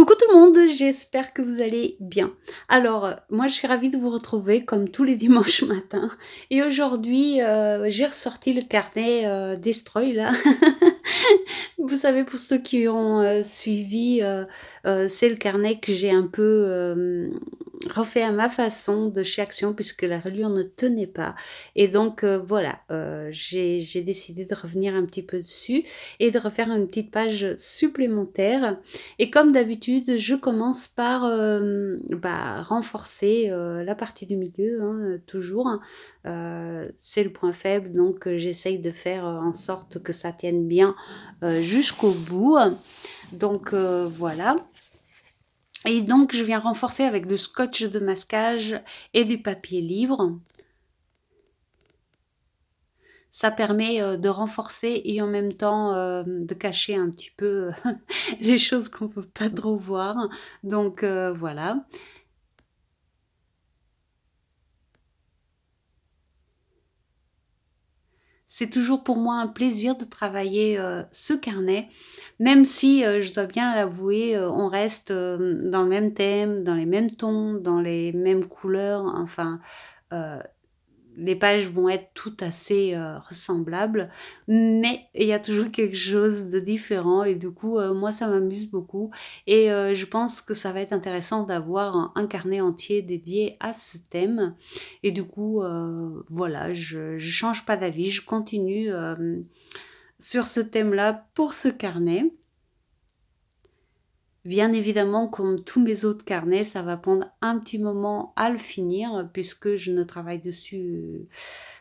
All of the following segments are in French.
Coucou tout le monde, j'espère que vous allez bien. Alors, moi je suis ravie de vous retrouver comme tous les dimanches matins et aujourd'hui, j'ai ressorti le carnet, Destroy là. Vous savez pour ceux qui ont, suivi, c'est le carnet que j'ai un peu, refait à ma façon de chez Action puisque la reliure ne tenait pas et donc voilà, j'ai décidé de revenir un petit peu dessus et de refaire une petite page supplémentaire et comme d'habitude, je commence par, renforcer, la partie du milieu, hein, toujours, hein. C'est le point faible donc j'essaye de faire, en sorte que ça tienne bien, jusqu'au bout. Donc voilà et donc je viens renforcer avec du scotch de masquage et du papier libre. Ça permet, de renforcer et en même temps, de cacher un petit peu les choses qu'on ne peut pas trop voir. Donc voilà. C'est toujours pour moi un plaisir de travailler, ce carnet, même si, je dois bien l'avouer, on reste, dans le même thème, dans les mêmes tons, dans les mêmes couleurs, enfin, heu, les pages vont être toutes assez, ressemblables, mais il y a toujours quelque chose de différent et du coup, moi ça m'amuse beaucoup et je pense que ça va être intéressant d'avoir un carnet entier dédié à ce thème et du coup, voilà, je change pas d'avis, je continue, sur ce thème-là pour ce carnet. Bien évidemment, comme tous mes autres carnets, ça va prendre un petit moment à le finir puisque je ne travaille dessus,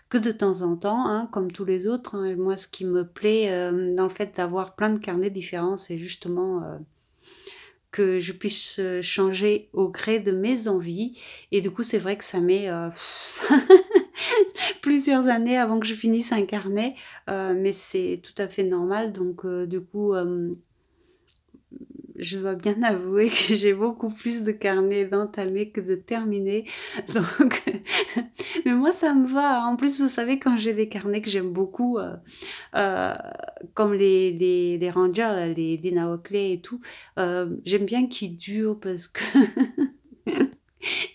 que de temps en temps, hein, comme tous les autres, hein. Moi, ce qui me plaît, dans le fait d'avoir plein de carnets différents, c'est justement, que je puisse, changer au gré de mes envies et du coup, c'est vrai que ça met, plusieurs années avant que je finisse un carnet, mais c'est tout à fait normal donc du coup, je dois bien avouer que j'ai beaucoup plus de carnets d'entamés que de terminés, donc mais moi ça me va. En plus, vous savez, quand j'ai des carnets que j'aime beaucoup, heu, comme les Rangers là, les Dina Oakley et tout, j'aime bien qu'ils durent parce que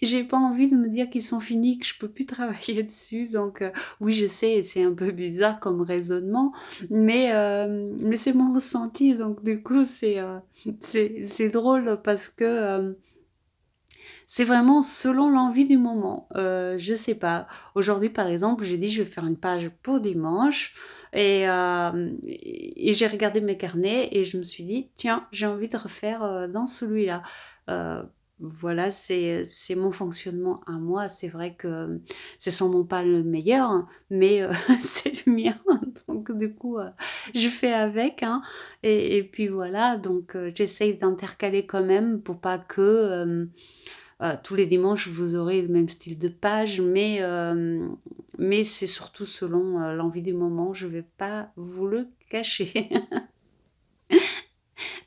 j'ai pas envie de me dire qu'ils sont finis, que je peux plus travailler dessus donc oui, je sais, c'est un peu bizarre comme raisonnement, mais c'est mon ressenti donc du coup, c'est drôle parce que, c'est vraiment selon l'envie du moment. Je sais pas. Aujourd'hui, par exemple, j'ai dit: «Je vais faire une page pour dimanche» et j'ai regardé mes carnets et je me suis dit: «Tiens, j'ai envie de refaire, dans celui-là». Heu, voilà, c'est mon fonctionnement à moi. C'est vrai que c'est sûrement pas le meilleur, hein, mais c'est le mien. Donc du coup, je fais avec, hein et puis voilà, donc j'essaye d'intercaler quand même pour pas que, tous les dimanches, vous aurez le même style de page, mais c'est surtout selon, l'envie du moment, je vais pas vous le cacher.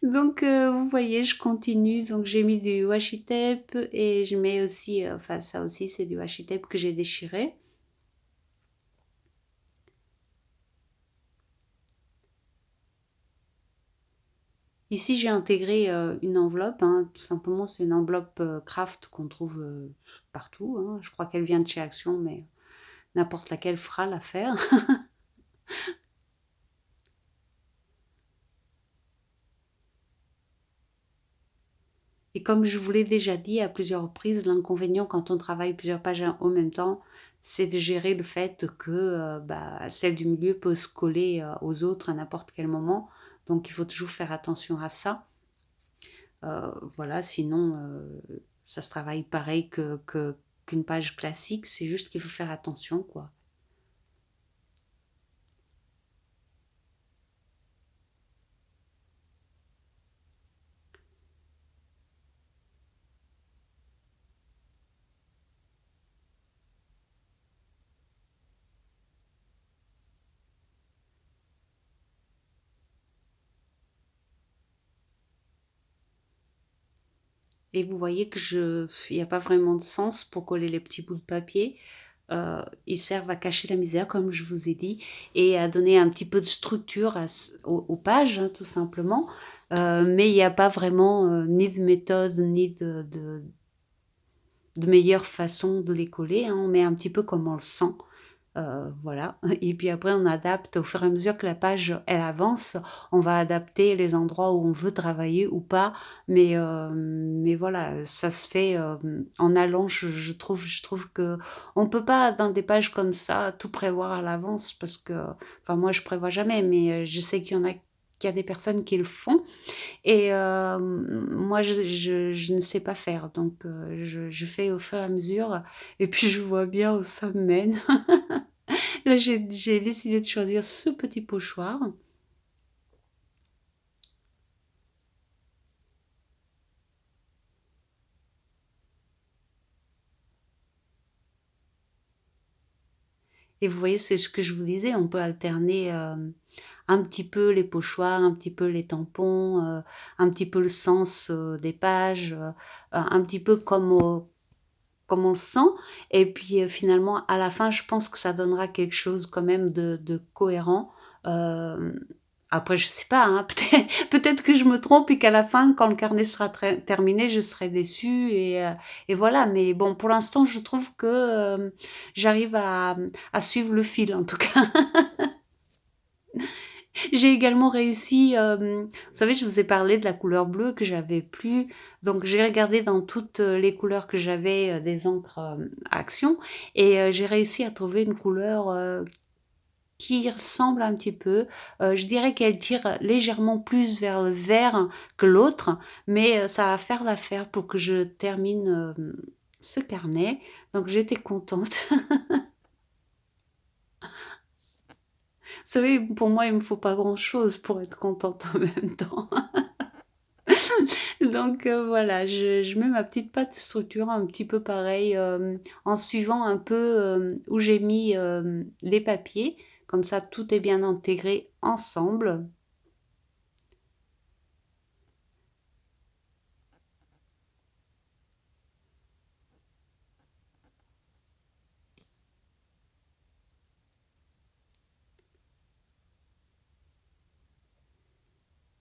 Donc vous voyez, je continue, donc j'ai mis du washi tape et je mets aussi, enfin ça aussi c'est du washi tape que j'ai déchiré. Ici, j'ai intégré, une enveloppe, hein, tout simplement, c'est une enveloppe, craft qu'on trouve, partout, hein. Je crois qu'elle vient de chez Action, mais n'importe laquelle fera l'affaire. Et comme je vous l'ai déjà dit à plusieurs reprises, l'inconvénient quand on travaille plusieurs pages en même temps, c'est de gérer le fait que, celle du milieu peut se coller, aux autres à n'importe quel moment. Donc il faut toujours faire attention à ça. Voilà, sinon, ça se travaille pareil qu'une page classique, c'est juste qu'il faut faire attention, quoi. Et vous voyez que il y a pas vraiment de sens pour coller les petits bouts de papier. Ils servent à cacher la misère, comme je vous ai dit et à donner un petit peu de structure aux pages, hein, tout simplement. Mais il y a pas vraiment, ni de méthode, ni de meilleure façon de les coller, hein. On met un petit peu comme on le sent. Voilà. Et puis après on adapte au fur et à mesure que la page, elle avance, on va adapter les endroits où on veut travailler ou pas. Mais voilà, ça se fait, en allant, je trouve qu'on peut pas dans des pages comme ça tout prévoir à l'avance parce que enfin moi je prévois jamais, mais je sais qu'il y a des personnes qui le font et moi je ne sais pas faire donc je fais au fur et à mesure et puis je vois bien où ça me mène. Là, j'ai décidé de choisir ce petit pochoir et vous voyez, c'est ce que je vous disais, on peut alterner, un petit peu les pochoirs, un petit peu les tampons, un petit peu le sens, des pages, un petit peu comme on le sent et puis, finalement, à la fin, je pense que ça donnera quelque chose quand même de cohérent. Hem, Après je sais pas, hein, peut-être que je me trompe et qu'à la fin, quand le carnet sera terminé, je serai déçue et voilà. Mais bon, pour l'instant, je trouve que, j'arrive à suivre le fil, en tout cas. J'ai également réussi, vous savez, je vous ai parlé de la couleur bleue que j'avais plus, donc j'ai regardé dans toutes, les couleurs que j'avais, des encres, Action et j'ai réussi à trouver une couleur, qui y ressemble un petit peu. Je dirais qu'elle tire légèrement plus vers le vert que l'autre, mais ça va faire l'affaire pour que je termine, ce carnet, donc j'étais contente. Vous savez, pour moi, il me faut pas grand-chose pour être contente en même temps. Donc voilà, je mets ma petite patte structure un petit peu pareil, en suivant un peu, où j'ai mis, les papiers. Comme ça, tout est bien intégré ensemble.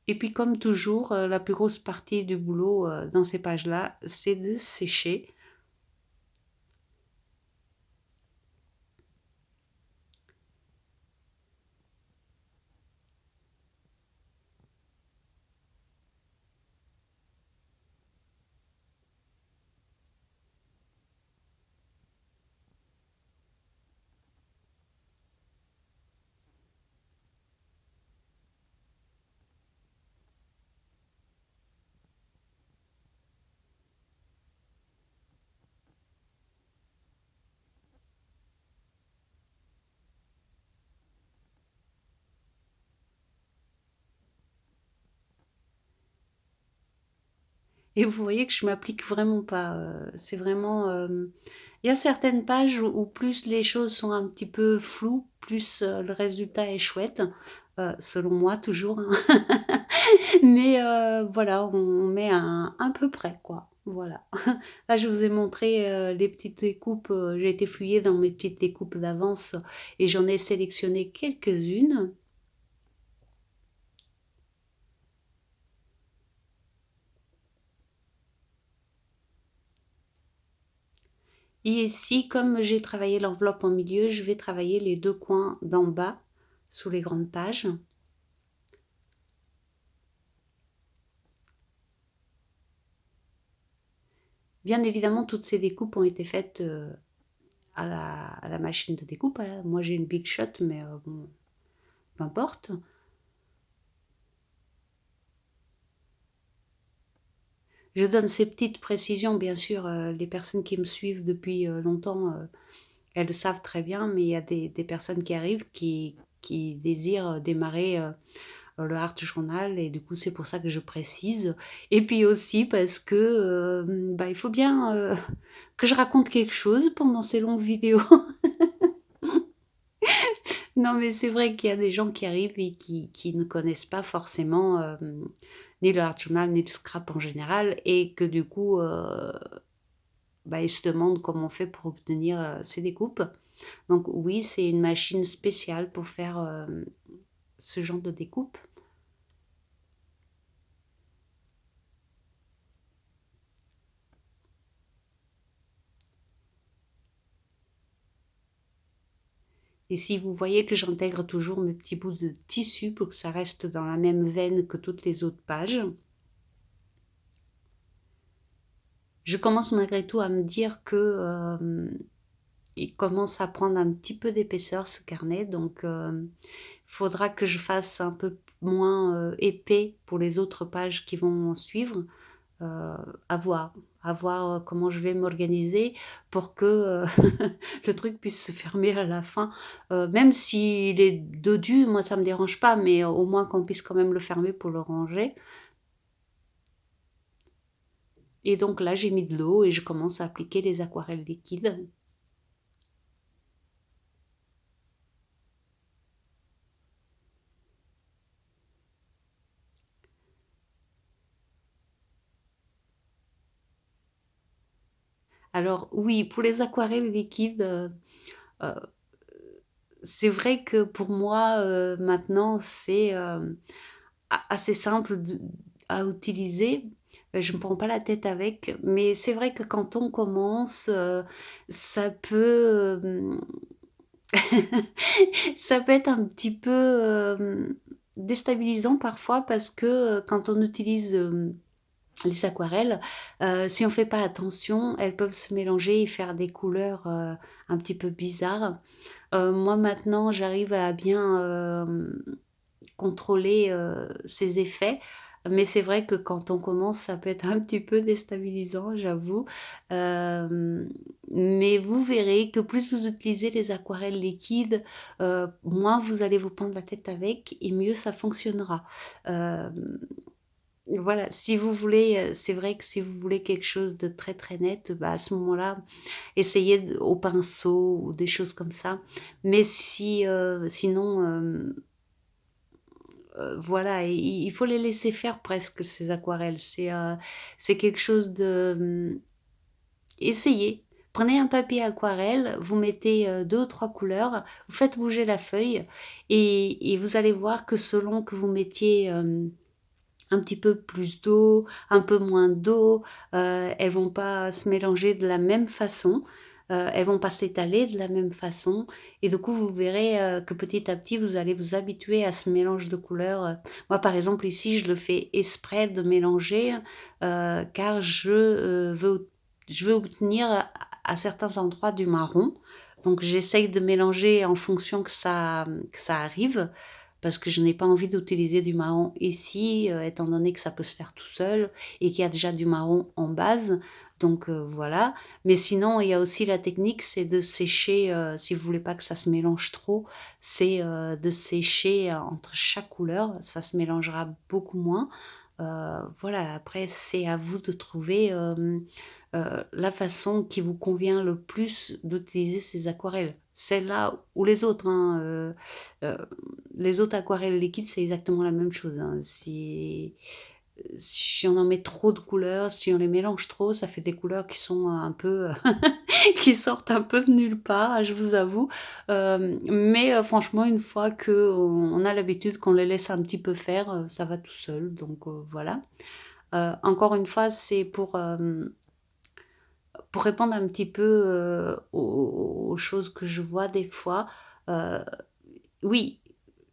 Et puis comme toujours, la plus grosse partie du boulot, dans ces pages-là, c'est de sécher. Et vous voyez que je m'applique vraiment pas, c'est vraiment, il y a certaines pages où plus les choses sont un petit peu floues, plus, le résultat est chouette, selon moi toujours, hein. Mais voilà, on met un peu près, quoi, voilà. Là, je vous ai montré, les petites découpes, j'ai été fouiller dans mes petites découpes d'avance et j'en ai sélectionné quelques-unes. Et ici, comme j'ai travaillé l'enveloppe en milieu, je vais travailler les 2 coins d'en bas, sous les grandes pages. Bien évidemment, toutes ces découpes ont été faites, à la machine de découpe, voilà. Moi, j'ai une Big Shot, mais bon, peu importe. Je donne ces petites précisions, bien sûr, les personnes qui me suivent depuis, longtemps, elles le savent très bien, mais il y a des personnes qui arrivent qui désirent démarrer, le Art Journal et du coup, c'est pour ça que je précise et puis aussi parce que, bah, il faut bien, que je raconte quelque chose pendant ces longues vidéos. Non, mais c'est vrai qu'il y a des gens qui arrivent et qui ne connaissent pas forcément, ni le Art Journal, ni le scrap en général et que du coup, bah, ils se demandent comment on fait pour obtenir, ces découpes. Donc oui, c'est une machine spéciale pour faire, ce genre de découpe. Et si vous voyez que j'intègre toujours mes petits bouts de tissu pour que ça reste dans la même veine que toutes les autres pages, je commence malgré tout à me dire que il commence à prendre un petit peu d'épaisseur ce carnet, donc il faudra que je fasse un peu moins épais pour les autres pages qui vont suivre. Euh, à voir, à voir comment je vais m'organiser pour que le truc puisse se fermer à la fin. Même s'il est dodu, moi ça me dérange pas, mais au moins qu'on puisse quand même le fermer pour le ranger. Et donc là, j'ai mis de l'eau et je commence à appliquer les aquarelles liquides. Alors oui, pour les aquarelles liquides, euh, c'est vrai que pour moi, maintenant, c'est assez simple à utiliser. Je me prends pas la tête avec, mais c'est vrai que quand on commence, ça peut, ça peut être un petit peu déstabilisant parfois parce que quand on utilise les aquarelles, si on fait pas attention, elles peuvent se mélanger et faire des couleurs un petit peu bizarres. Moi maintenant, j'arrive à bien contrôler ces effets. Mais c'est vrai que quand on commence, ça peut être un petit peu déstabilisant, j'avoue. Mais vous verrez que plus vous utilisez les aquarelles liquides, moins vous allez vous prendre la tête avec et mieux ça fonctionnera. Euh, voilà, si vous voulez, c'est vrai que si vous voulez quelque chose de très très net, bah à ce moment-là, essayez au pinceau ou des choses comme ça. Mais si, sinon, voilà, il faut les laisser faire presque ces aquarelles. C'est quelque chose de... essayez. Prenez un papier aquarelle, vous mettez deux ou trois couleurs, vous faites bouger la feuille et vous allez voir que selon que vous mettiez un petit peu plus d'eau, un peu moins d'eau, elles vont pas se mélanger de la même façon, elles vont pas s'étaler de la même façon, et du coup vous verrez que petit à petit vous allez vous habituer à ce mélange de couleurs. Moi par exemple ici je le fais exprès de mélanger car je veux obtenir à certains endroits du marron, donc j'essaye de mélanger en fonction que ça arrive parce que je n'ai pas envie d'utiliser du marron ici, étant donné que ça peut se faire tout seul et qu'il y a déjà du marron en base. Donc voilà. Mais sinon, il y a aussi la technique, c'est de sécher, si vous voulez pas que ça se mélange trop, c'est de sécher entre chaque couleur. Ça se mélangera beaucoup moins. Voilà, après, c'est à vous de trouver la façon qui vous convient le plus d'utiliser ces aquarelles. Celle-là ou les autres, hein, euh, les autres aquarelles liquides, c'est exactement la même chose, hein. Si on en met trop de couleurs, si on les mélange trop, ça fait des couleurs qui sont un peu, qui sortent un peu de nulle part, je vous avoue. Mais franchement, une fois que on a l'habitude qu'on les laisse un petit peu faire, ça va tout seul. Donc voilà. Encore une fois, c'est pour répondre un petit peu aux choses que je vois des fois. Euh, oui,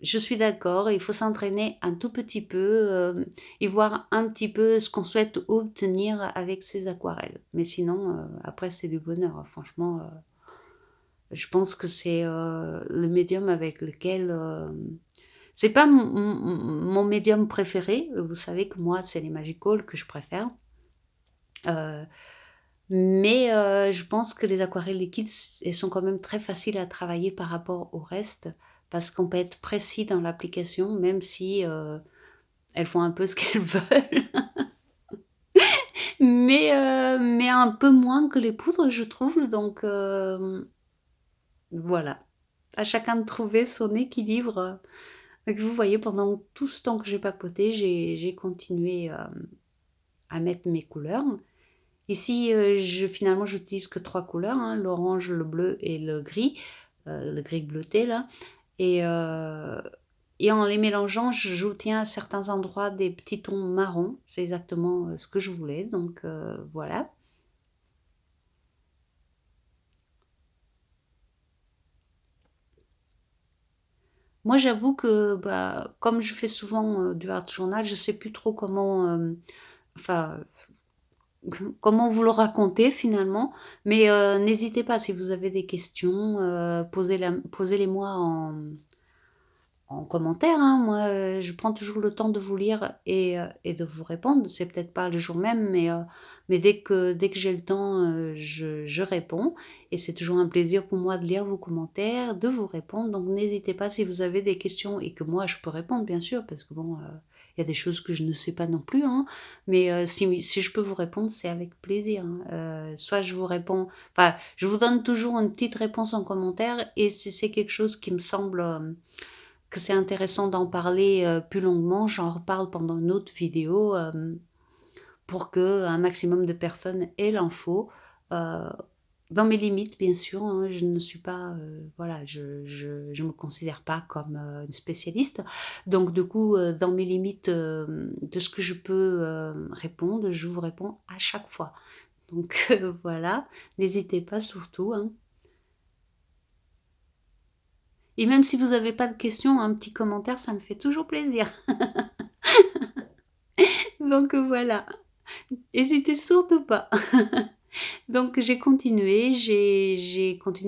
je suis d'accord, il faut s'entraîner un tout petit peu et voir un petit peu ce qu'on souhaite obtenir avec ces aquarelles. Mais sinon, après, c'est du bonheur, hein. Franchement, je pense que c'est le médium avec lequel... c'est pas mon médium préféré. Vous savez que moi, c'est les Magical que je préfère. Euh, mais je pense que les aquarelles liquides, elles sont quand même très faciles à travailler par rapport au reste, parce qu'on peut être précis dans l'application, même si elles font un peu ce qu'elles veulent, mais un peu moins que les poudres, je trouve. Donc voilà, à chacun de trouver son équilibre. Donc vous voyez, pendant tout ce temps que j'ai papoté, j'ai continué à mettre mes couleurs. Ici, finalement, j'utilise que trois couleurs, hein, l'orange, le bleu et le gris bleuté là. Et, euh, et en les mélangeant, j'obtiens à certains endroits des petits tons marrons. C'est exactement ce que je voulais. Donc voilà. Moi, j'avoue que, bah, comme je fais souvent, du art journal, je sais plus trop comment, enfin, comment vous le raconter finalement. Mais, n'hésitez pas si vous avez des questions, posez-les-moi en commentaire, hein. Moi, je prends toujours le temps de vous lire et de vous répondre. C'est peut-être pas le jour même, mais dès que j'ai le temps, je réponds et c'est toujours un plaisir pour moi de lire vos commentaires, de vous répondre. Donc n'hésitez pas si vous avez des questions et que moi je peux répondre bien sûr parce que bon, il y a des choses que je ne sais pas non plus, hein. Mais, si je peux vous répondre, c'est avec plaisir, hein. Soit je vous réponds enfin, je vous donne toujours une petite réponse en commentaire et si c'est quelque chose qui me semble, que c'est intéressant d'en parler plus longuement, j'en reparle pendant une autre vidéo pour que un maximum de personnes aient l'info. Euh, dans mes limites, bien sûr, hein, je ne suis pas, voilà, je me considère pas comme une spécialiste. Donc, du coup, dans mes limites de ce que je peux répondre, je vous réponds à chaque fois. Donc, voilà, n'hésitez pas surtout, hein. Et même si vous n'avez pas de questions, un petit commentaire, ça me fait toujours plaisir. Donc, voilà. Hésitez surtout pas. Donc j'ai continué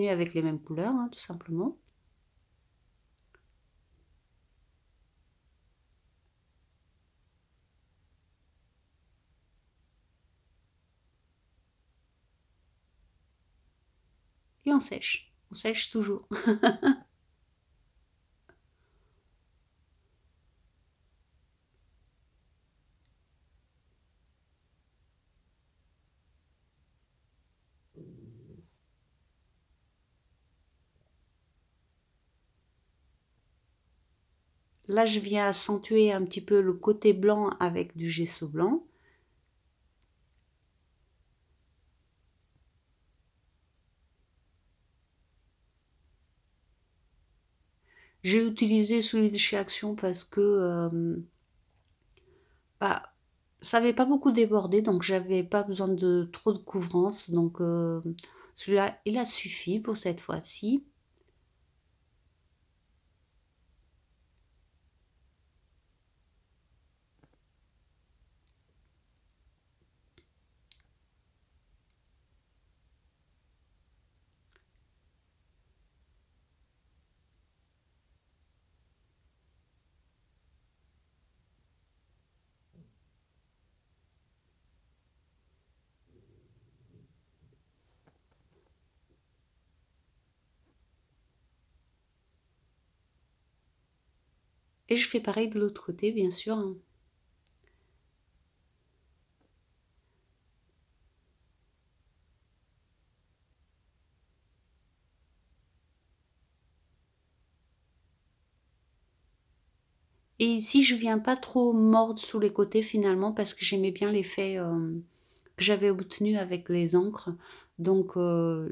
avec les mêmes couleurs, hein, tout simplement. Et on sèche. On sèche toujours. Là, je viens accentuer un petit peu le côté blanc avec du gesso blanc. J'ai utilisé celui de chez Action parce que bah, ça n'avait pas beaucoup débordé, donc j'avais pas besoin de trop de couvrance. Donc celui-là, il a suffi pour cette fois-ci. Et je fais pareil de l'autre côté, bien sûr, hein. Et ici, je viens pas trop mordre sous les côtés finalement parce que j'aimais bien l'effet que j'avais obtenu avec les encres. Donc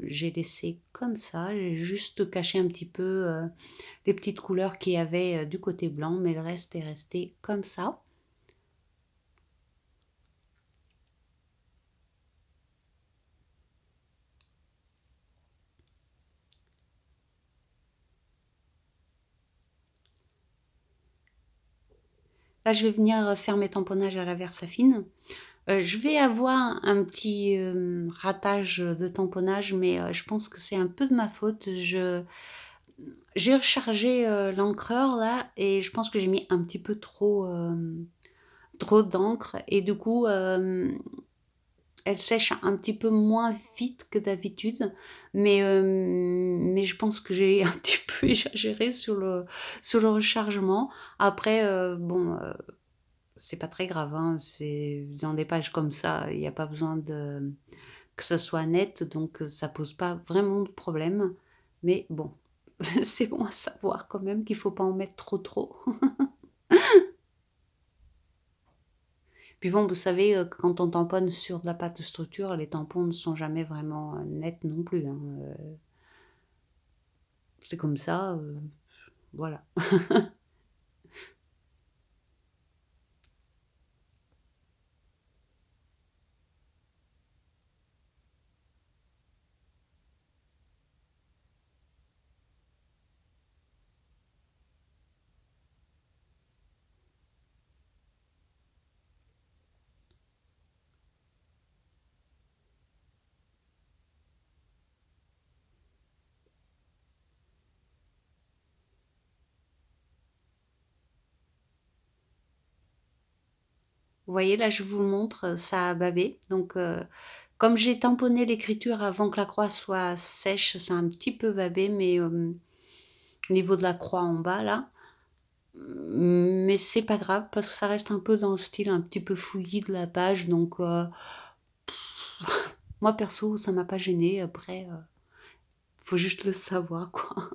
j'ai laissé comme ça, j'ai juste caché un petit peu les petites couleurs qu'il y avait du côté blanc, mais le reste est resté comme ça. Là, je vais venir faire mes tamponnages à la Versafine. Je vais avoir un petit ratage de tamponnage, mais je pense que c'est un peu de ma faute. J'ai rechargé l'encreur là et je pense que j'ai mis un petit peu trop d'encre et du coup elle sèche un petit peu moins vite que d'habitude, mais je pense que j'ai un petit peu exagéré sur le rechargement. Après, bon, c'est pas très grave, hein, c'est dans des pages comme ça, il n'y a pas besoin que ça soit net, donc ça pose pas vraiment de problème. Mais bon, c'est bon à savoir quand même qu'il faut pas en mettre trop. Puis bon, vous savez, que quand on tamponne sur de la pâte de structure, les tampons ne sont jamais vraiment nets non plus, hein. C'est comme ça, voilà. Vous voyez, là, je vous le montre, ça a bavé. Donc, comme j'ai tamponné l'écriture avant que la croix soit sèche, ça a un petit peu babé, mais au niveau de la croix en bas, là. Mais c'est pas grave, parce que ça reste un peu dans le style un petit peu fouillis de la page. Donc, moi, perso, ça m'a pas gêné. Après, faut juste le savoir, quoi.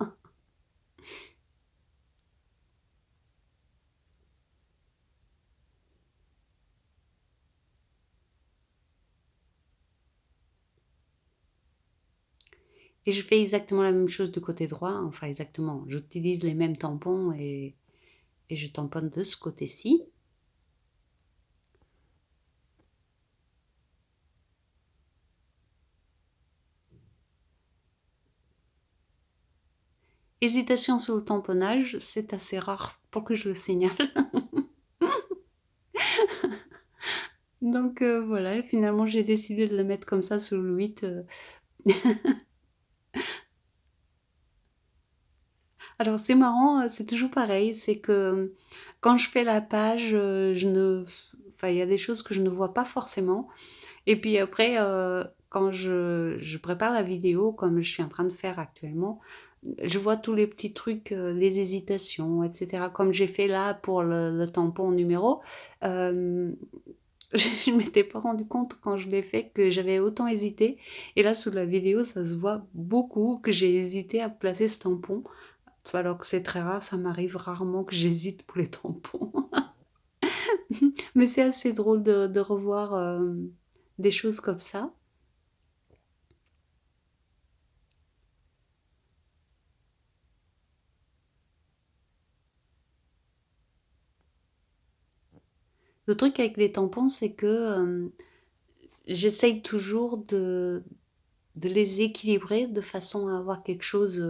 Et je fais exactement la même chose du côté droit. Enfin, exactement. J'utilise les mêmes tampons et je tamponne de ce côté-ci. Hésitation sur le tamponnage, c'est assez rare pour que je le signale. Donc voilà, finalement j'ai décidé de le mettre comme ça sous le 8. Alors c'est marrant, c'est toujours pareil, c'est que quand je fais la page, enfin il y a des choses que je ne vois pas forcément. Et puis après, quand je prépare la vidéo, comme je suis en train de faire actuellement, je vois tous les petits trucs, les hésitations, etc. Comme j'ai fait là pour le tampon numéro. Euh, je ne m'étais pas rendu compte quand je l'ai fait que j'avais autant hésité. Et là, sous la vidéo, ça se voit beaucoup que j'ai hésité à placer ce tampon. Alors que c'est très rare, ça m'arrive rarement que j'hésite pour les tampons. Mais c'est assez drôle de revoir des choses comme ça. Le truc avec les tampons, c'est que j'essaye toujours de les équilibrer de façon à avoir quelque chose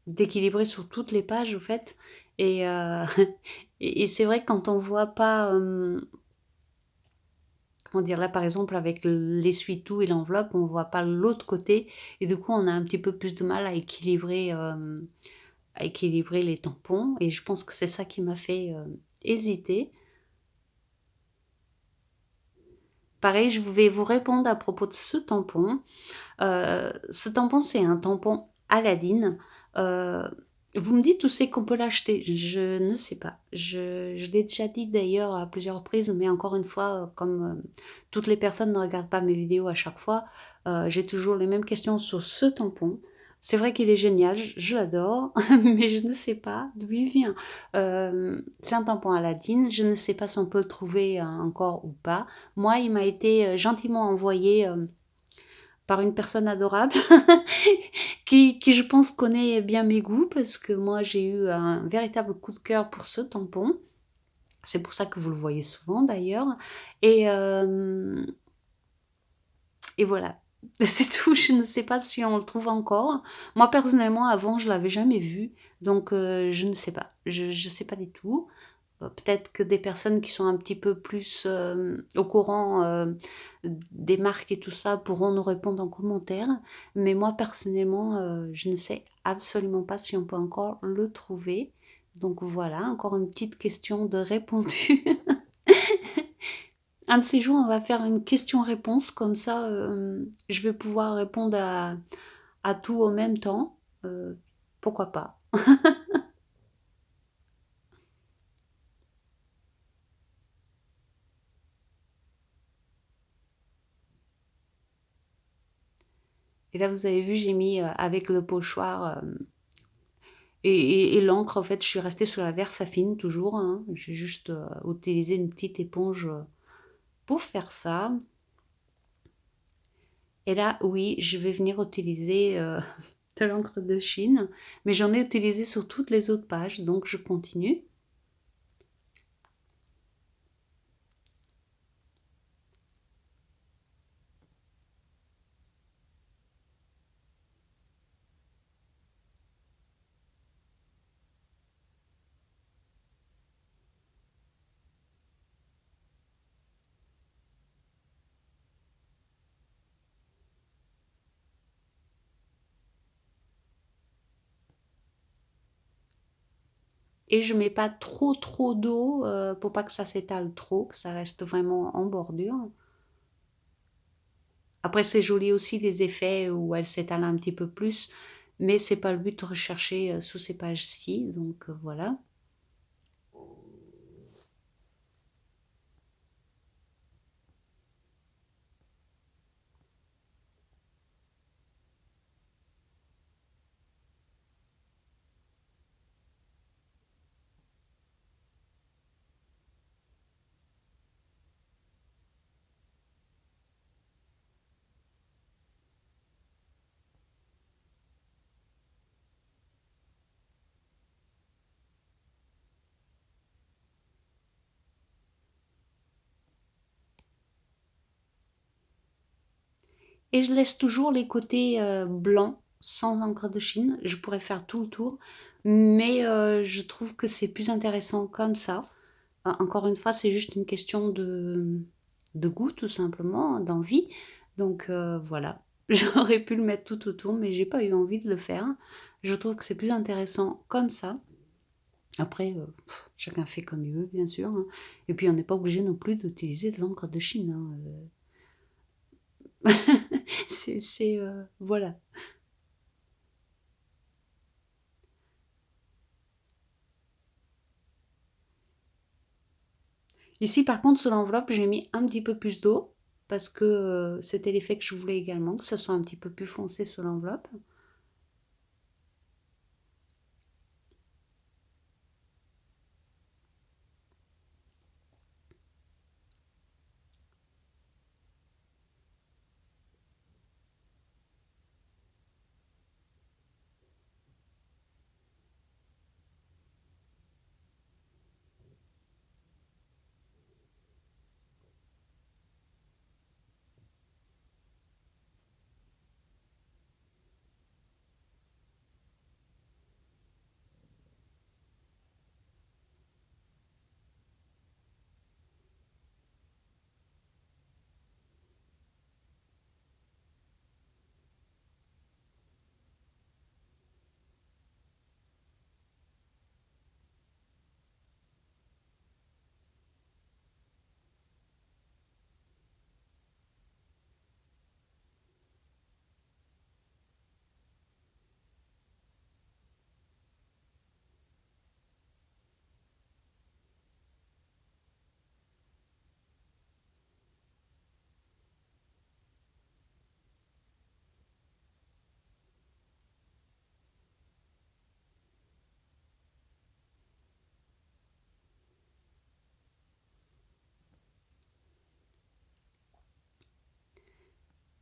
d'équilibré sur toutes les pages, au fait. Et, et c'est vrai que quand on voit pas, comment dire, là par exemple avec l'essuie-tout et l'enveloppe, on voit pas l'autre côté. Et du coup, on a un petit peu plus de mal à équilibrer les tampons. Et je pense que c'est ça qui m'a fait hésiter. Pareil, je vais vous répondre à propos de ce tampon. Ce tampon, c'est un tampon Aladdin. Euh, Vous me dites où c'est qu'on peut l'acheter? Je ne sais pas. Je l'ai déjà dit d'ailleurs à plusieurs reprises, mais encore une fois, comme toutes les personnes ne regardent pas mes vidéos à chaque fois, j'ai toujours les mêmes questions sur ce tampon. C'est vrai qu'il est génial, je l'adore, mais je ne sais pas d'où il vient. C'est un tampon Aladdin, je ne sais pas si on peut le trouver encore ou pas. Moi, il m'a été gentiment envoyé par une personne adorable qui, je pense, connaît bien mes goûts parce que moi, j'ai eu un véritable coup de cœur pour ce tampon. C'est pour ça que vous le voyez souvent d'ailleurs. Et, euh, et voilà. C'est tout. Je ne sais pas si on le trouve encore. Moi, personnellement, avant, je l'avais jamais vu. Donc, je ne sais pas. Je ne sais pas du tout. Peut-être que des personnes qui sont un petit peu plus au courant des marques et tout ça pourront nous répondre en commentaire. Mais moi, personnellement, je ne sais absolument pas si on peut encore le trouver. Donc voilà, encore une petite question de répondu. Un de ces jours, on va faire une question-réponse. Comme ça, je vais pouvoir répondre à tout en même temps. Pourquoi pas? Et là, vous avez vu, j'ai mis avec le pochoir et l'encre, en fait, je suis restée sur la Versafine toujours, hein. J'ai juste utilisé une petite éponge pour faire ça. Et là, oui, je vais venir utiliser de l'encre de Chine, mais j'en ai utilisé sur toutes les autres pages, donc je continue. et je mets pas trop d'eau, pour pas que ça s'étale trop, que ça reste vraiment en bordure. Après c'est joli aussi les effets où elle s'étale un petit peu plus, mais c'est pas le but recherché, sous ces pages-ci, donc voilà. Et je laisse toujours les côtés, blancs, sans encre de Chine. Je pourrais faire tout le tour, mais je trouve que c'est plus intéressant comme ça. Encore une fois, c'est juste une question de goût, tout simplement, d'envie. Donc voilà. J'aurais pu le mettre tout autour, mais j'ai pas eu envie de le faire. Je trouve que c'est plus intéressant comme ça. Après, chacun fait comme il veut, bien sûr, hein. Et puis, on n'est pas obligé non plus d'utiliser de l'encre de Chine, hein, voilà. Ici, par contre, sur l'enveloppe, j'ai mis un petit peu plus d'eau parce que c'était l'effet que je voulais également, que ça soit un petit peu plus foncé sur l'enveloppe.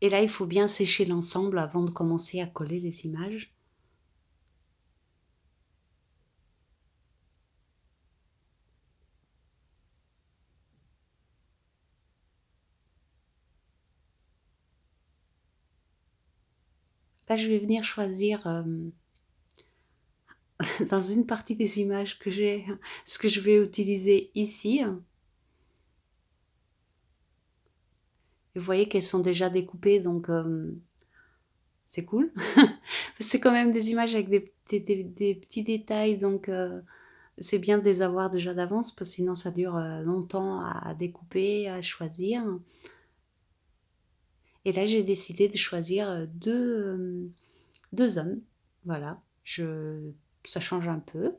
Et là, il faut bien sécher l'ensemble avant de commencer à coller les images. Là, je vais venir choisir dans une partie des images que j'ai ce que je vais utiliser ici. Et vous voyez qu'elles sont déjà découpées, donc c'est cool. C'est quand même des images avec des petits détails, donc c'est bien de les avoir déjà d'avance, parce que sinon ça dure longtemps à découper, à choisir. Et là, j'ai décidé de choisir deux hommes. Voilà, ça change un peu.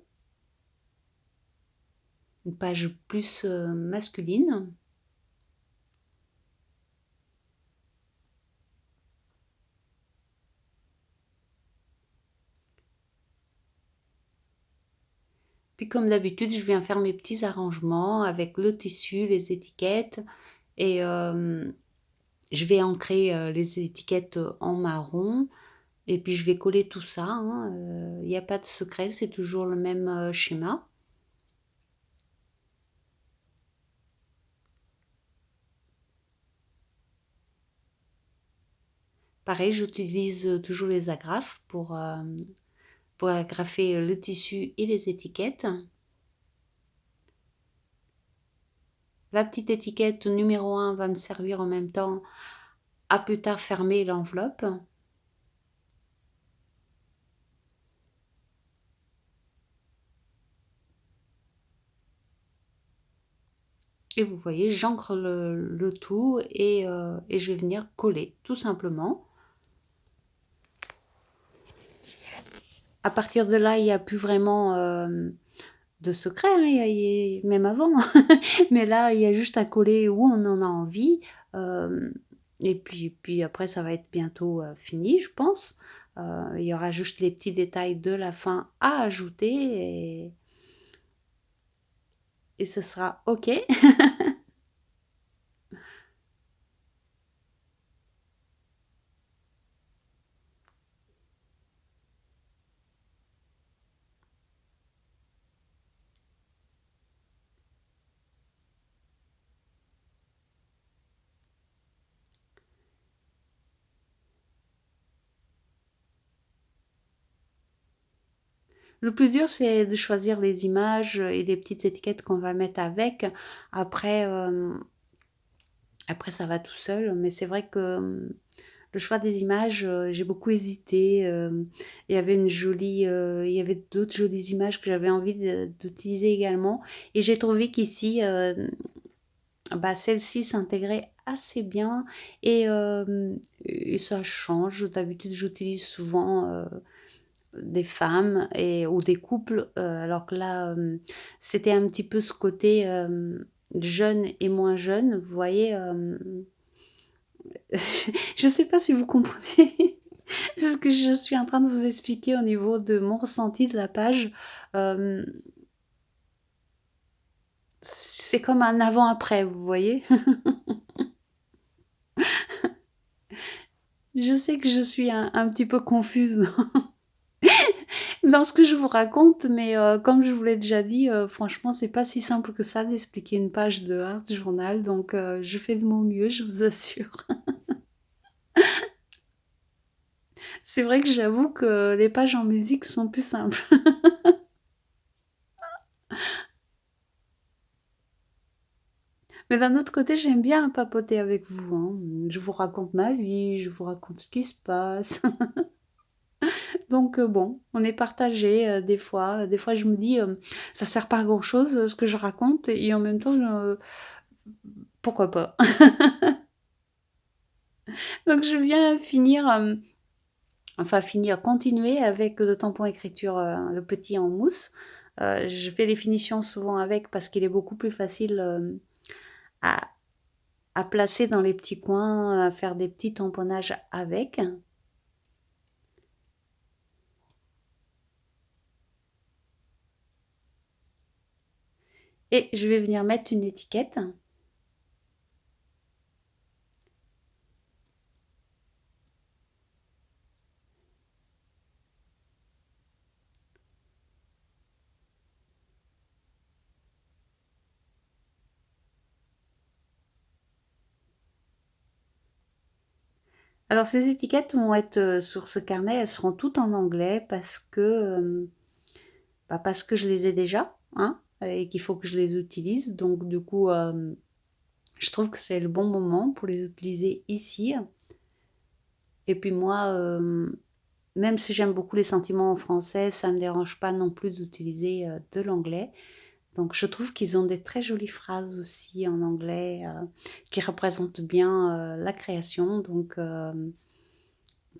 Une page plus masculine. Puis comme d'habitude, je viens faire mes petits arrangements avec le tissu, les étiquettes. Et je vais ancrer les étiquettes en marron. Et puis je vais coller tout ça, hein. Il n'y a pas de secret, c'est toujours le même schéma. Pareil, j'utilise toujours les agrafes pour agrafer le tissu et les étiquettes. La petite étiquette numéro 1 va me servir en même temps à plus tard fermer l'enveloppe. Et vous voyez, j'ancre le tout et je vais venir coller, tout simplement. À partir de là, il n'y a plus vraiment de secret, hein, même avant. Mais là, il y a juste à coller où on en a envie. euh, et puis après, ça va être bientôt fini, je pense. Il y aura juste les petits détails de la fin à ajouter et ce sera OK. Le plus dur, c'est de choisir les images et les petites étiquettes qu'on va mettre avec. Après, après ça va tout seul. Mais c'est vrai que le choix des images, j'ai beaucoup hésité. Il y avait d'autres jolies images que j'avais envie d'utiliser également. Et j'ai trouvé qu'ici, bah, celle-ci s'intégrait assez bien et ça change. D'habitude, j'utilise souvent des femmes ou des couples, alors que là, c'était un petit peu ce côté jeune et moins jeune. Vous voyez, je ne sais pas si vous comprenez ce que je suis en train de vous expliquer au niveau de mon ressenti de la page. Euh, c'est comme un avant-après, vous voyez. Je sais que je suis un petit peu confuse dans ce que je vous raconte, mais comme je vous l'ai déjà dit, franchement, c'est pas si simple que ça d'expliquer une page de art journal, donc je fais de mon mieux, je vous assure. C'est vrai que j'avoue que les pages en musique sont plus simples. Mais d'un autre côté, j'aime bien papoter avec vous, hein. Je vous raconte ma vie, je vous raconte ce qui se passe. Donc bon, on est partagé des fois. Des fois, je me dis, ça sert pas à grand-chose ce que je raconte, et en même temps, pourquoi pas. Donc je viens finir, enfin finir, continuer avec le tampon écriture, le petit en mousse. Je fais les finitions souvent avec parce qu'il est beaucoup plus facile à, à placer dans les petits coins, à faire des petits tamponnages avec. Et je vais venir mettre une étiquette. Alors ces étiquettes vont être sur ce carnet, elles seront toutes en anglais parce que je les ai déjà, hein, et qu'il faut que je les utilise. Donc du coup, je trouve que c'est le bon moment pour les utiliser ici. Et puis moi, même si j'aime beaucoup les sentiments en français, ça ne me dérange pas non plus d'utiliser de l'anglais. Donc je trouve qu'ils ont des très jolies phrases aussi en anglais qui représentent bien la création. Donc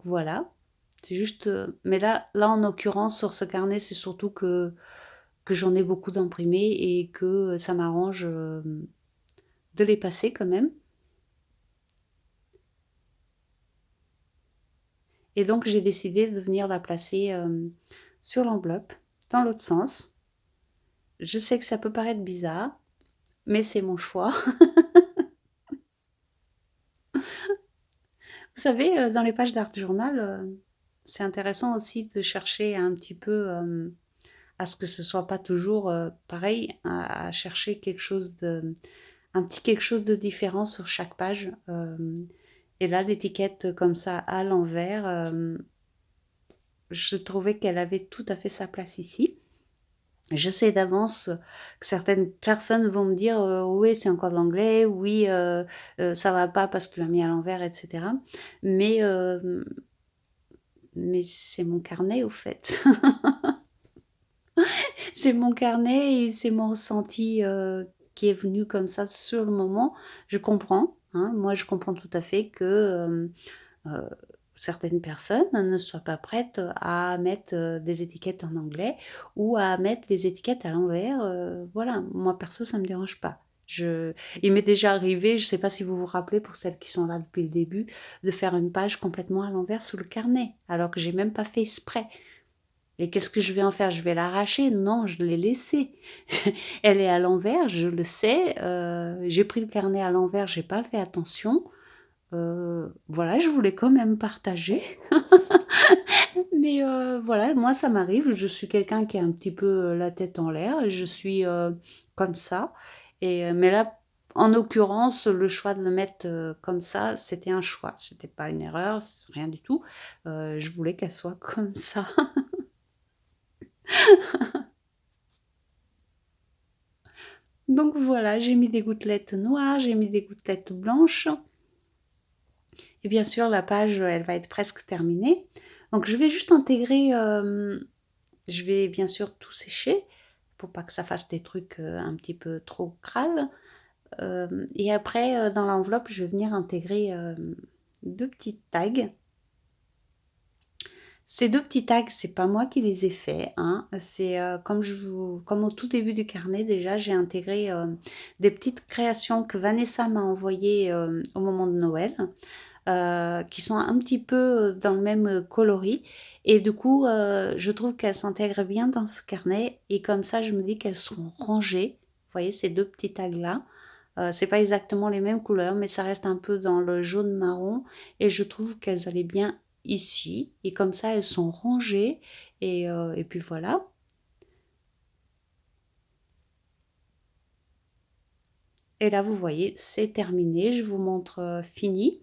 voilà. C'est juste. Mais là en l'occurrence, sur ce carnet, c'est surtout que j'en ai beaucoup d'imprimés et que ça m'arrange de les passer quand même. Et donc j'ai décidé de venir la placer sur l'enveloppe, dans l'autre sens. Je sais que ça peut paraître bizarre, mais c'est mon choix. Vous savez, dans les pages d'art journal, c'est intéressant aussi de chercher un petit peu à ce que ce soit pas toujours pareil, à chercher quelque chose un petit quelque chose de différent sur chaque page. Et là, l'étiquette comme ça à l'envers, je trouvais qu'elle avait tout à fait sa place ici. Je sais d'avance que certaines personnes vont me dire oui, c'est encore de l'anglais, oui, ça va pas parce que tu l'as mis à l'envers, etc. Mais, euh, mais c'est mon carnet au fait. C'est mon carnet et c'est mon ressenti qui est venu comme ça sur le moment, je comprends, hein. Moi, je comprends tout à fait que certaines personnes ne soient pas prêtes à mettre des étiquettes en anglais ou à mettre des étiquettes à l'envers. Voilà, moi perso, ça me dérange pas. Il m'est déjà arrivé, je ne sais pas si vous vous rappelez, pour celles qui sont là depuis le début, de faire une page complètement à l'envers sous le carnet, alors que j'ai même pas fait exprès. Et qu'est-ce que je vais en faire? Je vais l'arracher? Non, je l'ai laissée. Elle est à l'envers, je le sais. J'ai pris le carnet à l'envers, j'ai pas fait attention. Voilà, je voulais quand même partager. Mais voilà, moi ça m'arrive, je suis quelqu'un qui a un petit peu la tête en l'air, et je suis comme ça. Mais là, en l'occurrence, le choix de le mettre comme ça, c'était un choix. C'était pas une erreur, c'est rien du tout. Je voulais qu'elle soit comme ça. Donc voilà, j'ai mis des gouttelettes noires, j'ai mis des gouttelettes blanches. Et bien sûr, la page, elle va être presque terminée. Donc je vais juste intégrer, je vais bien sûr tout sécher pour pas que ça fasse des trucs un petit peu trop crades. Et après, dans l'enveloppe, je vais venir intégrer deux petites tags. Ces deux petits tags, c'est pas moi qui les ai faits, hein. C'est comme au tout début du carnet déjà, j'ai intégré des petites créations que Vanessa m'a envoyées au moment de Noël, qui sont un petit peu dans le même coloris. Et du coup, je trouve qu'elles s'intègrent bien dans ce carnet. Et comme ça, je me dis qu'elles seront rangées. Vous voyez, ces deux petits tags-là. C'est pas exactement les mêmes couleurs, mais ça reste un peu dans le jaune marron. Et je trouve qu'elles allaient bien ici. Et comme ça, elles sont rangées. Et puis voilà. Et là, vous voyez, c'est terminé. Je vous montre fini.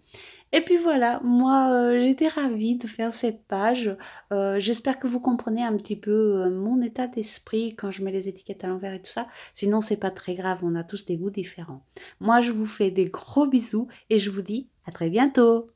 Et puis voilà, moi j'étais ravie de faire cette page. J'espère que vous comprenez un petit peu mon état d'esprit quand je mets les étiquettes à l'envers et tout ça. Sinon, c'est pas très grave, on a tous des goûts différents. Moi, je vous fais des gros bisous et je vous dis à très bientôt.